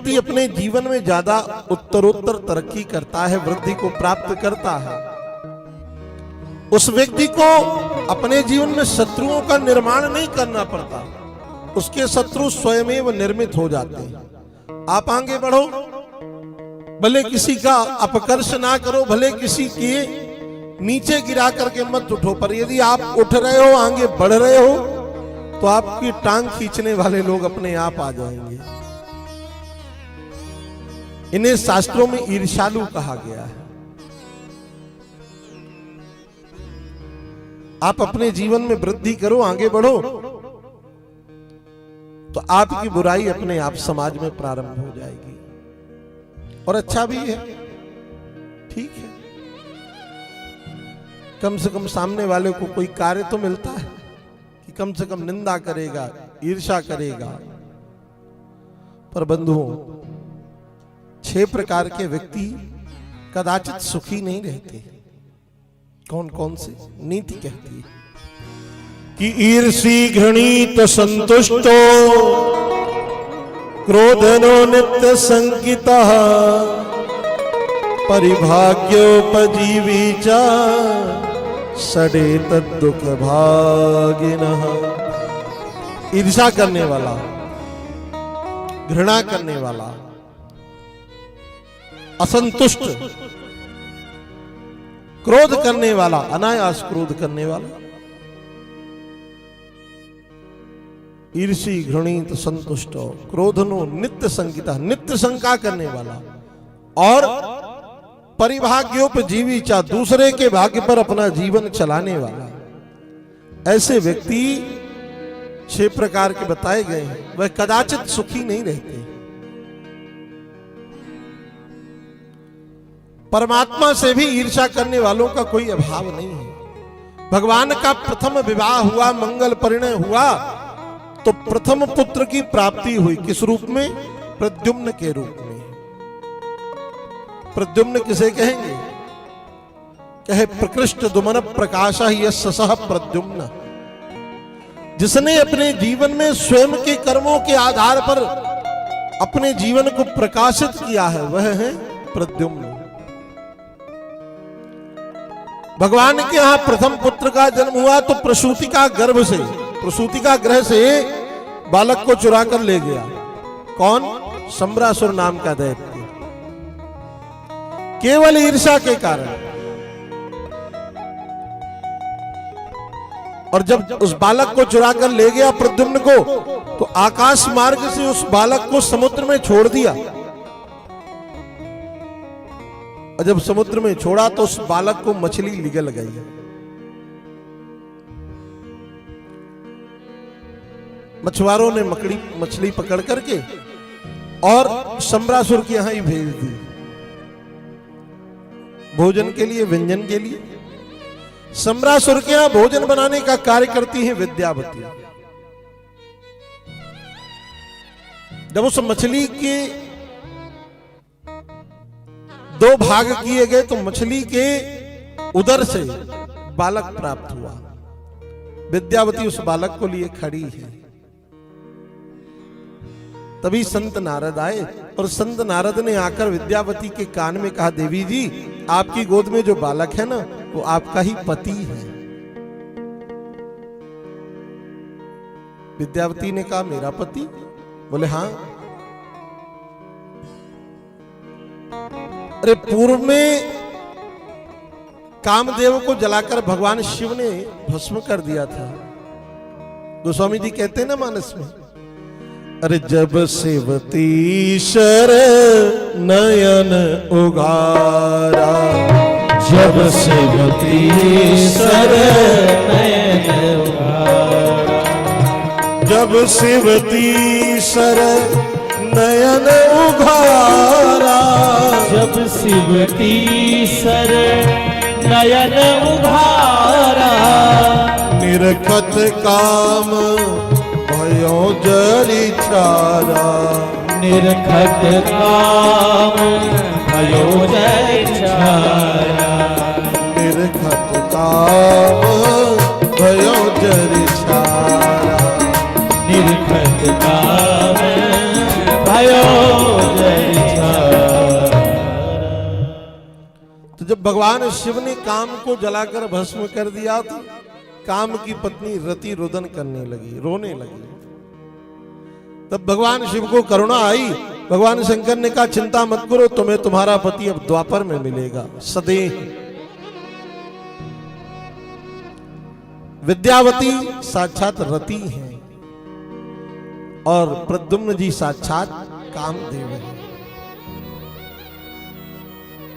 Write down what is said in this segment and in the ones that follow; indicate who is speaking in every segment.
Speaker 1: व्यक्ति अपने जीवन में ज्यादा उत्तरोत्तर तरक्की करता है, वृद्धि को प्राप्त करता है, उस व्यक्ति को अपने जीवन में शत्रुओं का निर्माण नहीं करना पड़ता, उसके शत्रु स्वयमेव निर्मित हो जाते हैं। आप आगे बढ़ो, भले किसी का अपकर्ष ना करो, भले किसी के नीचे गिरा करके मत उठो, पर यदि आप उठ रहे हो, आगे बढ़ रहे हो, तो आपकी टांग खींचने वाले लोग अपने आप आ जाएंगे। इन्हें शास्त्रों में ईर्ष्यालु कहा गया है। आप अपने जीवन में वृद्धि करो, आगे बढ़ो, तो आपकी बुराई अपने आप समाज में प्रारंभ हो जाएगी। और अच्छा भी है, ठीक है, कम से कम सामने वाले को कोई कार्य तो मिलता है कि कम से कम निंदा करेगा, ईर्ष्या करेगा। पर बंधुओं, 6 प्रकार के व्यक्ति कदाचित सुखी नहीं रहते। कौन कौन से? नीति कहती है कि ईर्षी घृणीत संतुष्टो, क्रोधनो नित्य संकितः, परिभाग्योपजीवी च षडे तद्दुख भागिनः। ईर्षा करने वाला, घृणा करने वाला, असंतुष्ट, क्रोध करने वाला, अनायास क्रोध करने वाला, ईर्षी घृणित संतुष्ट, क्रोधनो नित्य संकिता, नित्य शंका करने वाला, और परिभाग्योपजीवी चा, दूसरे के भाग्य पर अपना जीवन चलाने वाला। ऐसे व्यक्ति 6 प्रकार के बताए गए हैं, वह कदाचित सुखी नहीं रहते। परमात्मा से भी ईर्ष्या करने वालों का कोई अभाव नहीं है। भगवान का प्रथम विवाह हुआ, मंगल परिणय हुआ, तो प्रथम पुत्र की प्राप्ति हुई। किस रूप में? प्रद्युम्न के रूप में। प्रद्युम्न किसे कहेंगे? कहे प्रकृष्ट दुमन प्रकाश यस्य सः प्रद्युम्न। जिसने अपने जीवन में स्वयं के कर्मों के आधार पर अपने जीवन को प्रकाशित किया है, वह है प्रद्युम्न। भगवान के यहां प्रथम पुत्र का जन्म हुआ तो प्रसूति का गर्भ से, प्रसूति का ग्रह से बालक को चुरा कर ले गया। कौन? शंबरासुर नाम का दैत्य। केवल ईर्ष्या के कारण। और जब उस बालक को चुरा कर ले गया प्रद्युम्न को, तो आकाश मार्ग से उस बालक को समुद्र में छोड़ दिया। और जब समुद्र में छोड़ा तो उस बालक को मछली निगल गई। मछुआरों ने मछली पकड़ करके और शंबरासुर के यहां ही भेज दी, भोजन के लिए, व्यंजन के लिए। शंबरासुर के यहां भोजन बनाने का कार्य करती है विद्यावती। जब उस मछली के 2 भाग किए गए तो मछली के उदर से बालक प्राप्त हुआ। विद्यावती उस बालक को लिए खड़ी है। तभी संत नारद आए और संत नारद ने आकर विद्यावती के कान में कहा, देवी जी, आपकी गोद में जो बालक है ना, वो आपका ही पति है। विद्यावती ने कहा, मेरा पति? बोले हाँ। अरे पूर्व में कामदेव को जलाकर भगवान शिव ने भस्म कर दिया था। गोस्वामी जी कहते हैं ना मानस में, अरे जब सेवती शर नयन उगारा,
Speaker 2: जब सेवती शर नयन उगारा,
Speaker 1: जब सेवती शर नयन उघारा,
Speaker 2: जब सेवती शर नयन उघारा,
Speaker 1: निरखत काम भयो जरि छारा,
Speaker 2: निरखत काम भयो जरि छारा,
Speaker 1: निरखत काम भयो जरि छारा,
Speaker 2: निरखत काम भयो जय छारा।
Speaker 1: तो जब भगवान शिव ने काम को जलाकर भस्म कर दिया तो काम की पत्नी रति रुदन करने लगी, रोने लगी। तब भगवान शिव को करुणा आई। भगवान शंकर ने कहा चिंता मत करो, तुम्हें तुम्हारा पति अब द्वापर में मिलेगा सदैव। विद्यावती साक्षात रति हैं और प्रद्युम्न जी साक्षात कामदेव हैं।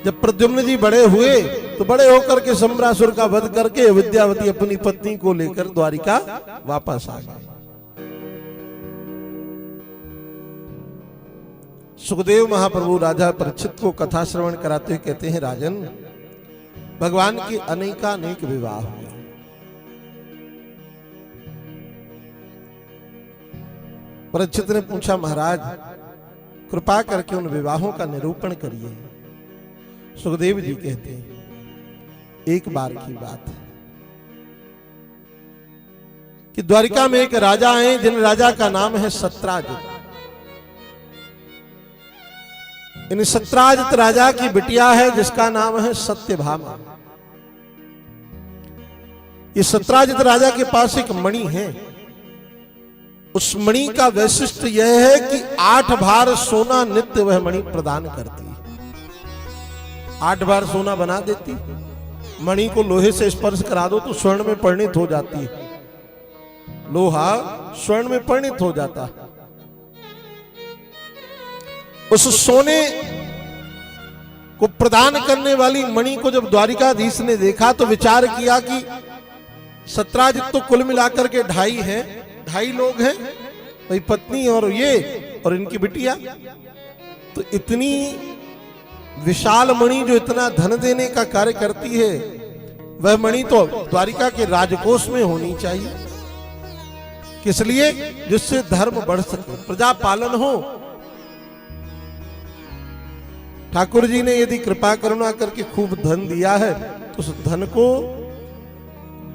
Speaker 1: जब प्रद्युम्न जी बड़े हुए तो बड़े होकर के शंबरासुर का वध करके विद्यावती अपनी पत्नी को लेकर द्वारिका वापस आ गए। सुखदेव महाप्रभु राजा परीक्षित को कथा श्रवण कराते हुए कहते हैं राजन, भगवान के अनेकानेक विवाह हुए। परीक्षित ने पूछा महाराज कृपा करके उन विवाहों का निरूपण करिए। सुखदेव जी कहते हैं एक बार की बात है कि द्वारिका में एक राजा हैं जिन राजा का नाम है सत्राजित। इन सत्राजित राजा की बिटिया है जिसका नाम है सत्यभामा। ये सत्राजित राजा के पास एक मणि है। उस मणि का वैशिष्ट्य यह है कि 8 भार सोना नित्य वह मणि प्रदान करती है। 8 बार सोना बना देती। मणि को लोहे से स्पर्श करा दो तो स्वर्ण में परिणित हो जाती है। लोहा स्वर्ण में परिणित हो जाता है। उस सोने को प्रदान करने वाली मणि को जब द्वारिकाधीश ने देखा तो विचार किया कि सत्राजित तो कुल मिलाकर के 2.5 हैं, 2.5 लोग हैं, भाई पत्नी और ये और इनकी बिटिया। तो इतनी विशाल मणि जो इतना धन देने का कार्य करती है वह मणि तो द्वारिका के राजकोष में होनी चाहिए। किस लिए? जिससे धर्म बढ़ सके, प्रजा पालन हो। ठाकुर जी ने यदि कृपा करुणा करके खूब धन दिया है तो उस धन को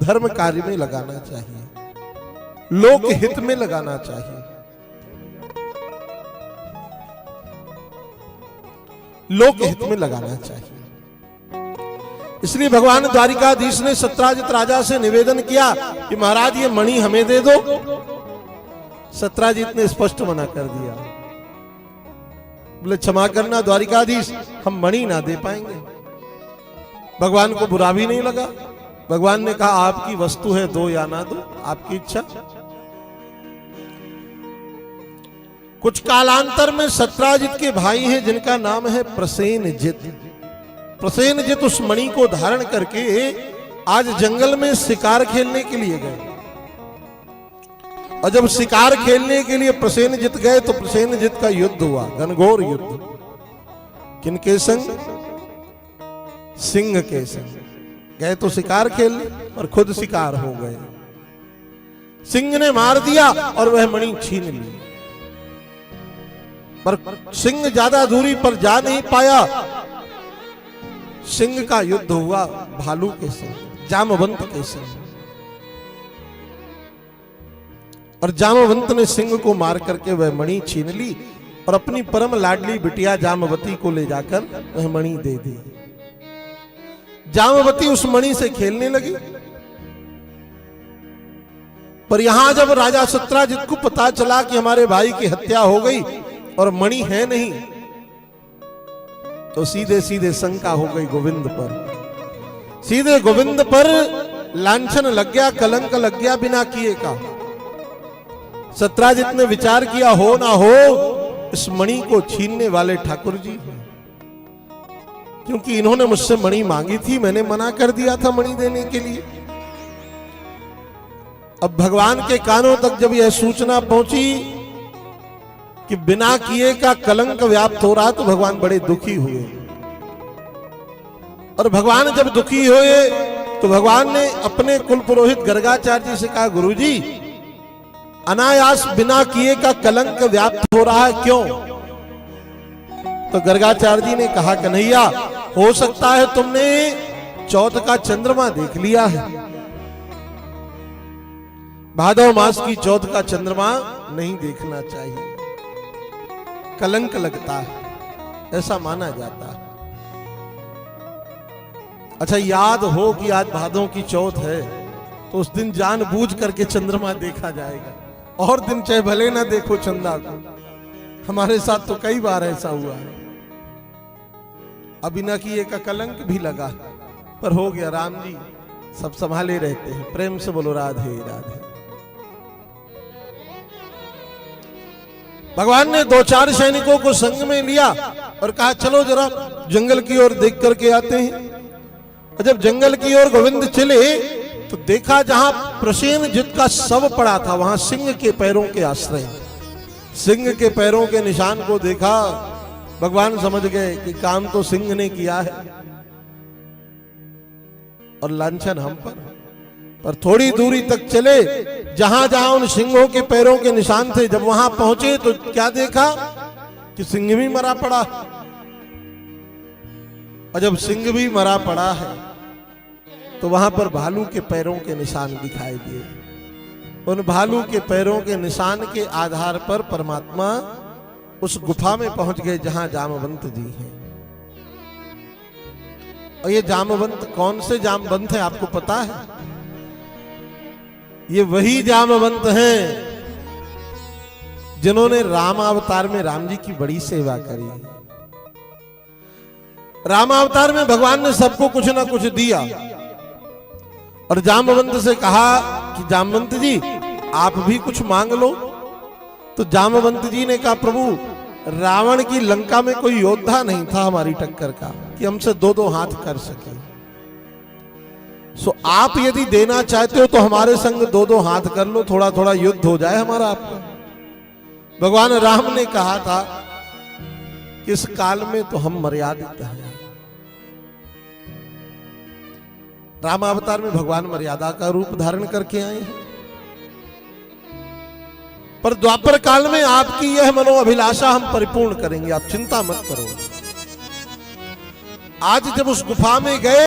Speaker 1: धर्म कार्य में लगाना चाहिए, लोक हित में लगाना चाहिए। लोक हित में लगाना चाहिए। इसलिए भगवान द्वारिकाधीश ने सत्राजित राजा से निवेदन किया कि महाराज ये मणि हमें दे दो। सत्राजित ने स्पष्ट मना कर दिया, बोले क्षमा करना द्वारिकाधीश, हम मणि ना दे पाएंगे। भगवान को बुरा भी नहीं लगा। भगवान ने कहा आपकी वस्तु है, दो या ना दो, आपकी इच्छा। कुछ कालांतर में सत्राजित के भाई हैं जिनका नाम है प्रसेनजित। प्रसेनजित उस मणि को धारण करके आज जंगल में शिकार खेलने के लिए गए। और जब शिकार खेलने के लिए प्रसेनजित गए तो प्रसेनजित का युद्ध हुआ, घनघोर युद्ध। किनके संग? सिंह के संग। गए तो शिकार खेलने और खुद शिकार हो गए। सिंह ने मार दिया और वह मणि छीन ली। पर सिंह ज्यादा दूरी पर जा नहीं पाया। सिंह का युद्ध हुआ भालू के संग, जामवंत के संग। और जामवंत ने सिंह को मार करके वह मणि छीन ली और अपनी परम लाडली बिटिया जामवती को ले जाकर वह मणि दे दी। जामवती उस मणि से खेलने लगी। पर यहां जब राजा सत्राजित को पता चला कि हमारे भाई की हत्या हो गई और मणि है नहीं, तो सीधे सीधे शंका हो गई गोविंद पर। सीधे गोविंद पर लांछन लग गया, कलंक लग गया बिना किए का। सत्राजित ने विचार किया हो ना हो इस मणि को छीनने वाले ठाकुर जी, क्योंकि इन्होंने मुझसे मणि मांगी थी, मैंने मना कर दिया था मणि देने के लिए। अब भगवान के कानों तक जब यह सूचना पहुंची कि बिना किए का कलंक व्याप्त हो रहा तो भगवान बड़े दुखी हुए। और भगवान जब दुखी हुए तो भगवान ने अपने कुल पुरोहित गर्गाचार्य जी से कहा गुरुजी अनायास बिना किए का कलंक व्याप्त हो रहा है, क्यों? तो गर्गाचार्य जी ने कहा कन्हैया हो सकता है तुमने चौथ का चंद्रमा देख लिया है। भादव मास की चौथ का चंद्रमा नहीं देखना चाहिए। कलंक लगता है, ऐसा माना जाता है। अच्छा, याद हो कि आज भादों की चौथ है तो उस दिन जानबूझ करके चंद्रमा देखा जाएगा, और दिन चाहे भले ना देखो चंदा को। हमारे साथ तो कई बार ऐसा हुआ है। अभी न किए का कलंक भी लगा, पर हो गया, राम जी सब संभाले रहते हैं। प्रेम से बोलो राधे राधे। भगवान ने 2-4 सैनिकों को संग में लिया और कहा चलो जरा जंगल की ओर देख करके आते हैं। और जब जंगल की ओर गोविंद चले तो देखा जहां प्रसेनजित का शव पड़ा था वहां सिंह के पैरों के आश्रय, सिंह के पैरों के निशान को देखा। भगवान समझ गए कि काम तो सिंह ने किया है और लांछन हम पर थोड़ी दूरी तक चले, जहां जहां उन सिंहों के पैरों के निशान थे, जब वहां पहुंचे तो क्या देखा कि सिंह भी मरा पड़ा। और जब सिंह भी मरा पड़ा है तो वहां पर भालू के पैरों के निशान दिखाई दिए। उन भालू के पैरों के निशान के आधार पर परमात्मा उस गुफा में पहुंच गए जहां जामवंत जी हैं। और ये जामवंत कौन से जामवंत है आपको पता है? ये वही जामवंत हैं जिन्होंने राम अवतार में राम जी की बड़ी सेवा करी। राम अवतार में भगवान ने सबको कुछ ना कुछ दिया और जामवंत से कहा कि जामवंत जी आप भी कुछ मांग लो। तो जामवंत जी ने कहा प्रभु, रावण की लंका में कोई योद्धा नहीं था हमारी टक्कर का कि हमसे 2-2 हाथ कर सके। सो आप यदि देना चाहते हो तो हमारे संग 2-2 हाथ कर लो, थोड़ा थोड़ा युद्ध हो जाए हमारा आपका। भगवान राम ने कहा था कि इस काल में तो हम मर्यादित हैं। राम अवतार में भगवान मर्यादा का रूप धारण करके आए हैं, पर द्वापर काल में आपकी यह मनोअभिलाषा हम परिपूर्ण करेंगे, आप चिंता मत करो। आज जब उस गुफा में गए